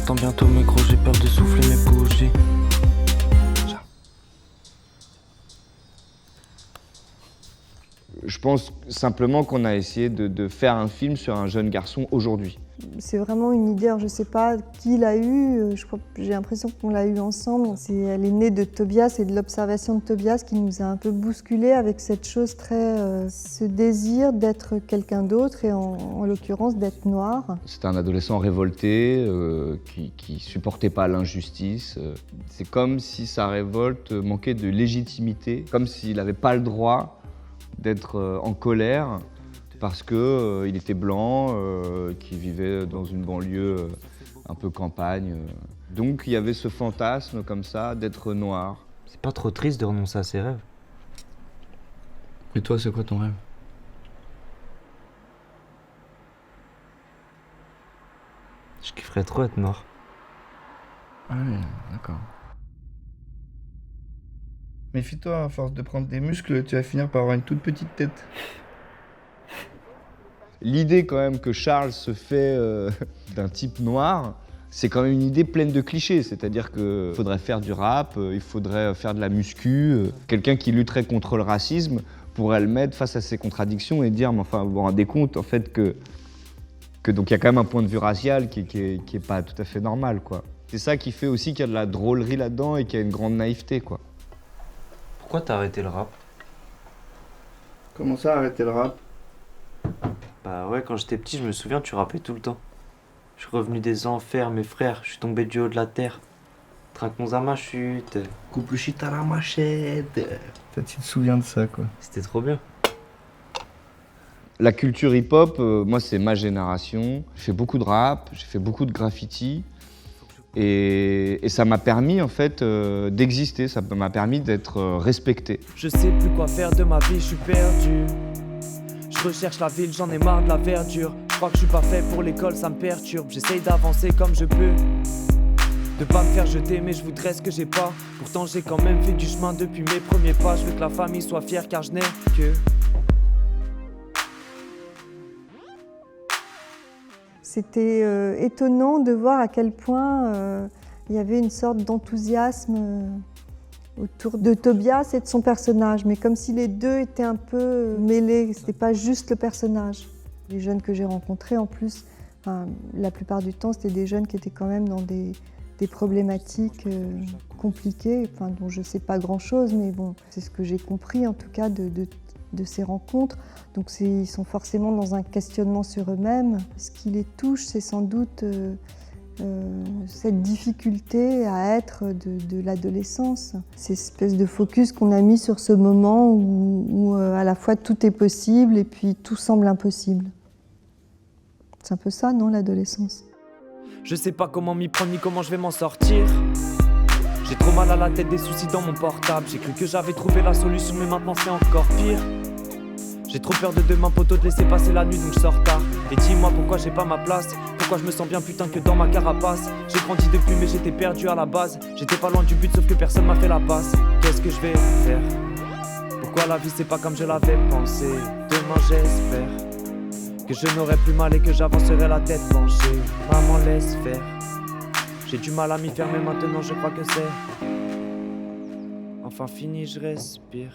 printemps bientôt mes gros, j'ai peur de souffler mes bougies. Je pense simplement qu'on a essayé de faire un film sur un jeune garçon aujourd'hui. C'est vraiment une idée, alors je ne sais pas qui l'a eue, j'ai l'impression qu'on l'a eue ensemble. Elle est née de Tobias et de l'observation de Tobias qui nous a un peu bousculés avec cette chose ce désir d'être quelqu'un d'autre et en l'occurrence d'être noir. C'est un adolescent révolté qui supportait pas l'injustice. C'est comme si sa révolte manquait de légitimité, comme s'il n'avait pas le droit d'être en colère parce qu'il était blanc, qu'il vivait dans une banlieue un peu campagne. Donc il y avait ce fantasme comme ça d'être noir. C'est pas trop triste de renoncer à ses rêves? Et toi, c'est quoi ton rêve? Je kifferais trop être noir. Ah oui, d'accord. Méfie-toi, à force de prendre des muscles, tu vas finir par avoir une toute petite tête. L'idée quand même que Charles se fait d'un type noir, c'est quand même une idée pleine de clichés. C'est-à-dire qu'il faudrait faire du rap, il faudrait faire de la muscu. Quelqu'un qui lutterait contre le racisme pourrait le mettre face à ses contradictions et dire, mais enfin, vous vous rendez compte en fait que donc il y a quand même un point de vue racial qui est pas tout à fait normal, quoi. C'est ça qui fait aussi qu'il y a de la drôlerie là-dedans et qu'il y a une grande naïveté, quoi. Pourquoi t'as arrêté le rap? Comment ça, arrêter le rap? Bah ouais, quand j'étais petit, je me souviens, tu rappais tout le temps. Je suis revenu des enfers, mes frères, je suis tombé du haut de la terre. Trinquons à ma chute. Coupe le shit à la machette. Toi, tu te souviens de ça, quoi. C'était trop bien. La culture hip-hop, moi, c'est ma génération. J'ai fait beaucoup de rap, j'ai fait beaucoup de graffiti. Et ça m'a permis, en fait, d'exister. Ça m'a permis d'être respecté. Je sais plus quoi faire de ma vie, je suis perdu. Je recherche la ville, j'en ai marre de la verdure. Je crois que je suis pas fait pour l'école, ça me perturbe. J'essaye d'avancer comme je peux. De pas me faire jeter, mais je voudrais ce que j'ai pas. Pourtant j'ai quand même fait du chemin depuis mes premiers pas. Je veux que la famille soit fière car je n'ai que... C'était étonnant de voir à quel point il y avait une sorte d'enthousiasme autour de Tobias et de son personnage, mais comme si les deux étaient un peu mêlés, c'était pas juste le personnage. Les jeunes que j'ai rencontrés en plus, la plupart du temps c'était des jeunes qui étaient quand même dans des problématiques compliquées, dont je sais pas grand chose, mais bon, c'est ce que j'ai compris en tout cas de ces rencontres. Donc ils sont forcément dans un questionnement sur eux-mêmes. Ce qui les touche, c'est sans doute cette difficulté à être de l'adolescence. Cette espèce de focus qu'on a mis sur ce moment où à la fois tout est possible et puis tout semble impossible. C'est un peu ça, non, l'adolescence? Je sais pas comment m'y prendre ni comment je vais m'en sortir. J'ai trop mal à la tête, des soucis dans mon portable. J'ai cru que j'avais trouvé la solution, mais maintenant c'est encore pire. J'ai trop peur de demain, poteau, de laisser passer la nuit, donc je sors tard. Et dis-moi pourquoi j'ai pas ma place, pourquoi je me sens bien putain que dans ma carapace. J'ai grandi depuis mais j'étais perdu à la base. J'étais pas loin du but sauf que personne m'a fait la passe. Qu'est-ce que je vais faire? Pourquoi la vie c'est pas comme je l'avais pensé? Demain j'espère que je n'aurai plus mal et que j'avancerai la tête penchée. Maman laisse faire. J'ai du mal à m'y faire mais maintenant je crois que c'est enfin fini, je respire.